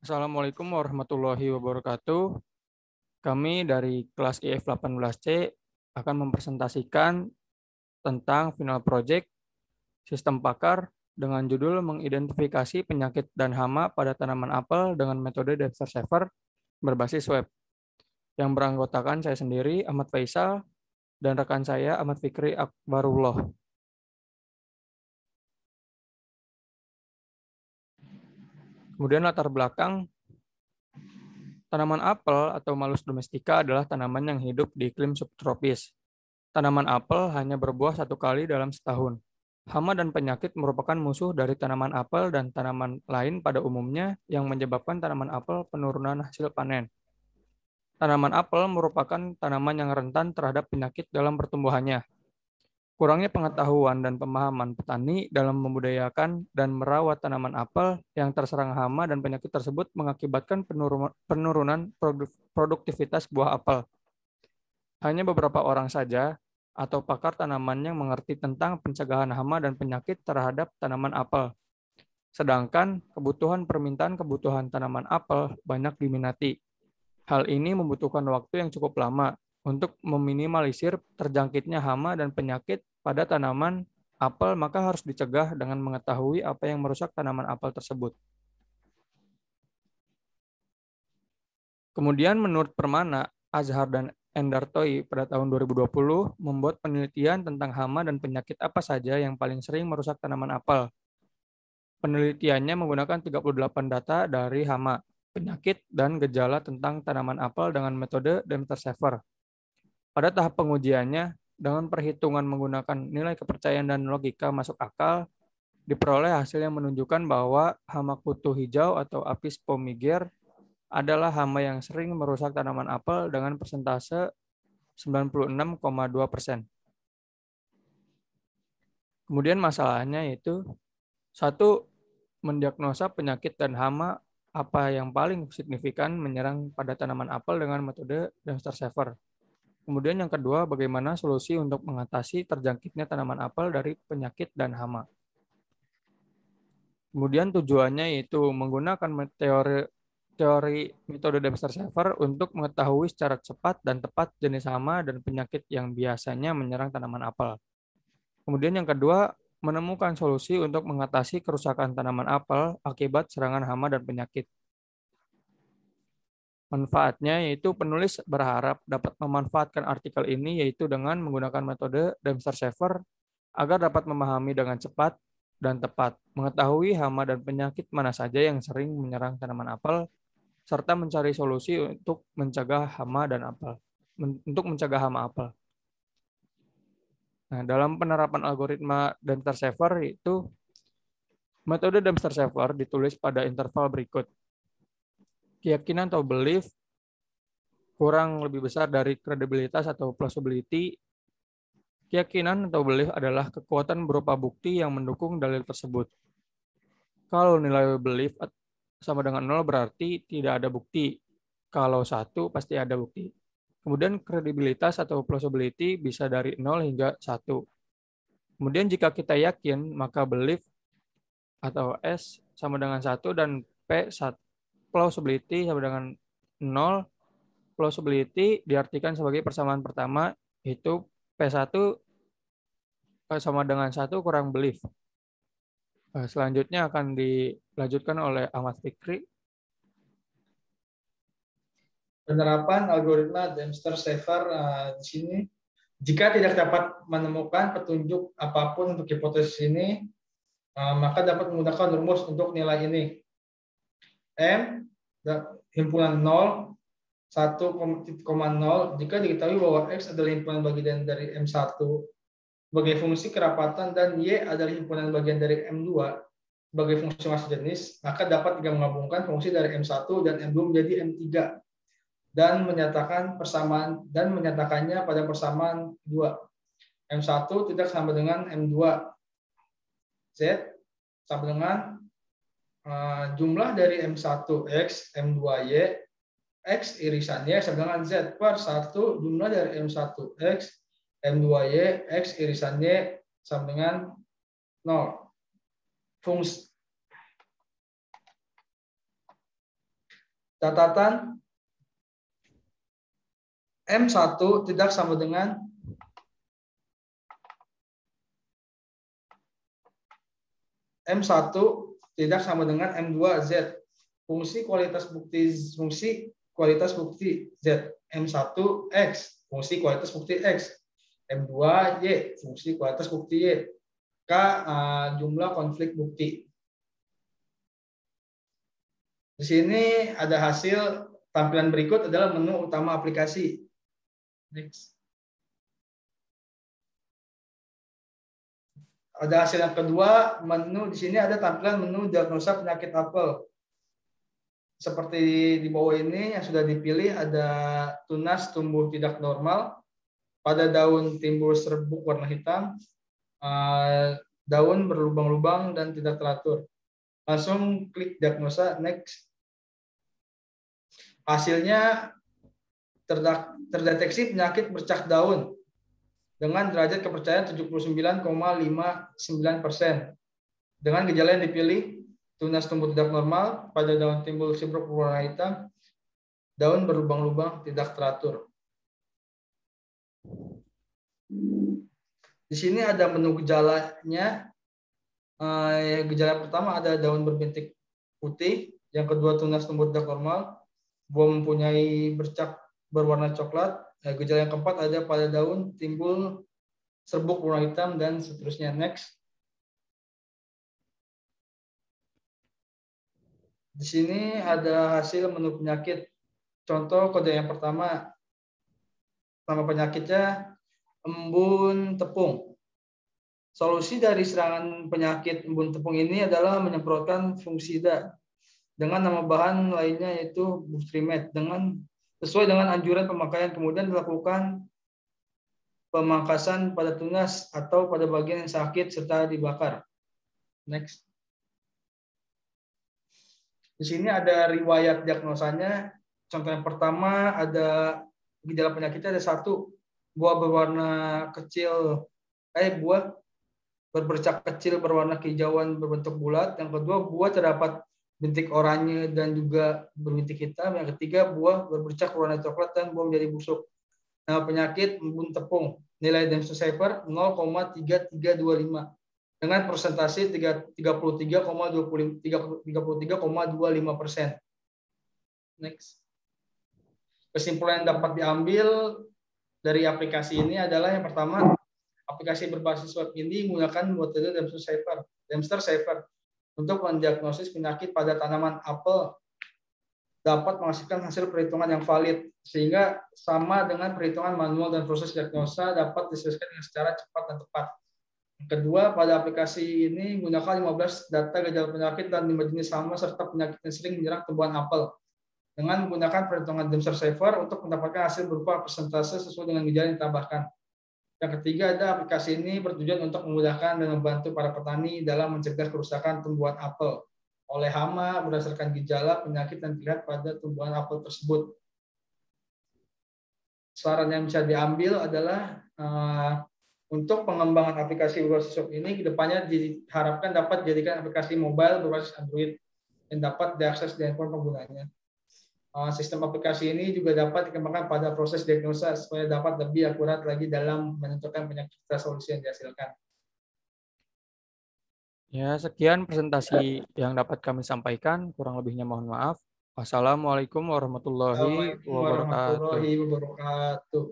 Assalamualaikum warahmatullahi wabarakatuh. Kami dari kelas IF 18C akan mempresentasikan tentang final project sistem pakar dengan judul mengidentifikasi penyakit dan hama pada tanaman apel dengan metode Dexter Shaver berbasis web. Yang beranggotakan saya sendiri, Ahmad Faisal, dan rekan saya, Ahmad Fikri Akbarullah. Kemudian latar belakang, tanaman apel atau Malus domestica adalah tanaman yang hidup di iklim subtropis. Tanaman apel hanya berbuah satu kali dalam setahun. Hama dan penyakit merupakan musuh dari tanaman apel dan tanaman lain pada umumnya yang menyebabkan tanaman apel penurunan hasil panen. Tanaman apel merupakan tanaman yang rentan terhadap penyakit dalam pertumbuhannya. Kurangnya pengetahuan dan pemahaman petani dalam membudidayakan dan merawat tanaman apel yang terserang hama dan penyakit tersebut mengakibatkan penurunan produktivitas buah apel. Hanya beberapa orang saja atau pakar tanaman yang mengerti tentang pencegahan hama dan penyakit terhadap tanaman apel. Sedangkan kebutuhan tanaman apel banyak diminati. Hal ini membutuhkan waktu yang cukup lama untuk meminimalisir terjangkitnya hama dan penyakit pada tanaman apel, maka harus dicegah dengan mengetahui apa yang merusak tanaman apel tersebut. Kemudian menurut Permana, Azhar dan Endartoy pada tahun 2020 membuat penelitian tentang hama dan penyakit apa saja yang paling sering merusak tanaman apel. Penelitiannya menggunakan 38 data dari hama, penyakit, dan gejala tentang tanaman apel dengan metode Demeter Shaver. Pada tahap pengujiannya, dengan perhitungan menggunakan nilai kepercayaan dan logika masuk akal, diperoleh hasil yang menunjukkan bahwa hama kutu hijau atau Apis pomiger adalah hama yang sering merusak tanaman apel dengan persentase 96,2%. Kemudian masalahnya yaitu, satu, mendiagnosa penyakit dan hama apa yang paling signifikan menyerang pada tanaman apel dengan metode Dexter Shaver. Kemudian yang kedua, bagaimana solusi untuk mengatasi terjangkitnya tanaman apel dari penyakit dan hama. Kemudian tujuannya yaitu menggunakan teori metode Dexter Shaver untuk mengetahui secara cepat dan tepat jenis hama dan penyakit yang biasanya menyerang tanaman apel. Kemudian yang kedua, menemukan solusi untuk mengatasi kerusakan tanaman apel akibat serangan hama dan penyakit. Manfaatnya yaitu penulis berharap dapat memanfaatkan artikel ini yaitu dengan menggunakan metode Dexter Shaver agar dapat memahami dengan cepat dan tepat, mengetahui hama dan penyakit mana saja yang sering menyerang tanaman apel, serta mencari solusi untuk mencegah hama dan apel. Nah, dalam penerapan algoritma Dexter Shaver itu metode Dexter Shaver ditulis pada interval berikut. Keyakinan atau belief kurang lebih besar dari kredibilitas atau plausibility. Keyakinan atau belief adalah kekuatan berupa bukti yang mendukung dalil tersebut. Kalau nilai belief sama dengan 0 berarti tidak ada bukti. Kalau 1 pasti ada bukti. Kemudian kredibilitas atau plausibility bisa dari 0 hingga 1. Kemudian jika kita yakin, maka belief atau S sama dengan 1 dan plausibility sama dengan 0. Plausibility diartikan sebagai persamaan pertama, yaitu P1 sama dengan 1 kurang belief. Selanjutnya akan dilanjutkan oleh Ahmad Fikri. Penerapan algoritma Dexter Shaver di sini, jika tidak dapat menemukan petunjuk apapun untuk hipotesis ini, maka dapat menggunakan rumus untuk nilai ini. M himpunan 0, 1,0 jika diketahui bahwa X adalah himpunan bagian dari M1 sebagai fungsi kerapatan dan Y adalah himpunan bagian dari M2 sebagai fungsi massa jenis, maka dapat juga menggabungkan fungsi dari M1 dan M2 menjadi M3 dan menyatakannya pada persamaan 2. M1 tidak sama dengan M2. Z sama dengan jumlah dari M1X, M2Y, X irisannya sama dengan Z per 1 jumlah dari M1X, M2Y, X irisannya sama dengan 0. Catatan M1 tidak sama dengan M1 tidak sama dengan M2Z. Fungsi kualitas bukti Z. M1X, fungsi kualitas bukti X. M2Y, fungsi kualitas bukti Y. K, jumlah konflik bukti. Di sini ada hasil tampilan berikut adalah menu utama aplikasi. Next. Ada hasil yang kedua, menu di sini ada tampilan menu diagnosa penyakit apel. Seperti di bawah ini yang sudah dipilih ada tunas tumbuh tidak normal, pada daun timbul serbuk warna hitam, daun berlubang-lubang dan tidak teratur. Langsung klik diagnosa, next. Hasilnya terdeteksi penyakit bercak daun dengan derajat kepercayaan 79,59%. Dengan gejala yang dipilih, tunas tumbuh tidak normal, pada daun timbul serbuk berwarna hitam, daun berlubang-lubang tidak teratur. Di sini ada menu gejalanya. Gejala pertama ada daun berbintik putih, yang kedua tunas tumbuh tidak normal, buah mempunyai bercak berwarna coklat. Gejala yang keempat ada pada daun timbul serbuk warna hitam dan seterusnya. Next. Di sini ada hasil menu penyakit. Contoh kode yang pertama, nama penyakitnya embun tepung. Solusi dari serangan penyakit embun tepung ini adalah menyemprotkan fungisida dengan nama bahan lainnya yaitu Bustrimet sesuai dengan anjuran pemakaian, kemudian dilakukan pemangkasan pada tunas atau pada bagian yang sakit serta dibakar. Next. Di sini ada riwayat diagnosanya. Contoh yang pertama ada gejala penyakitnya ada 1, buah berwarna kecil, buah berbercak kecil berwarna kehijauan berbentuk bulat. Yang kedua, buah terdapat bintik oranye dan juga berbintik hitam. Yang ketiga, buah berbercak berwarna coklat dan buah menjadi busuk. Nama penyakit embun tepung. Nilai Dempster Cipher 0,3325 dengan persentase 33,25%. Next. Kesimpulan yang dapat diambil dari aplikasi ini adalah yang pertama, aplikasi berbasis web ini menggunakan metode Dempster Cipher untuk mendiagnosis penyakit pada tanaman apel, dapat menghasilkan hasil perhitungan yang valid sehingga sama dengan perhitungan manual, dan proses diagnosa dapat diselesaikan dengan secara cepat dan tepat. Yang kedua, pada aplikasi ini menggunakan 15 data gejala penyakit dan 5 jenis hama serta penyakit yang sering menyerang tumbuhan apel dengan menggunakan perhitungan Dempster Cipher untuk mendapatkan hasil berupa persentase sesuai dengan gejala yang ditambahkan. Yang ketiga, ada aplikasi ini bertujuan untuk memudahkan dan membantu para petani dalam mencegah kerusakan tumbuhan apel oleh hama berdasarkan gejala penyakit yang terlihat pada tumbuhan apel tersebut. Saran yang bisa diambil adalah untuk pengembangan aplikasi berbasis web ini kedepannya diharapkan dapat dijadikan aplikasi mobile berbasis Android yang dapat diakses di handphone penggunanya. Sistem aplikasi ini juga dapat dikembangkan pada proses diagnosa supaya dapat lebih akurat lagi dalam menentukan penyakit solusi yang dihasilkan. Ya, sekian presentasi yang dapat kami sampaikan. Kurang lebihnya mohon maaf. Wassalamualaikum warahmatullahi wabarakatuh.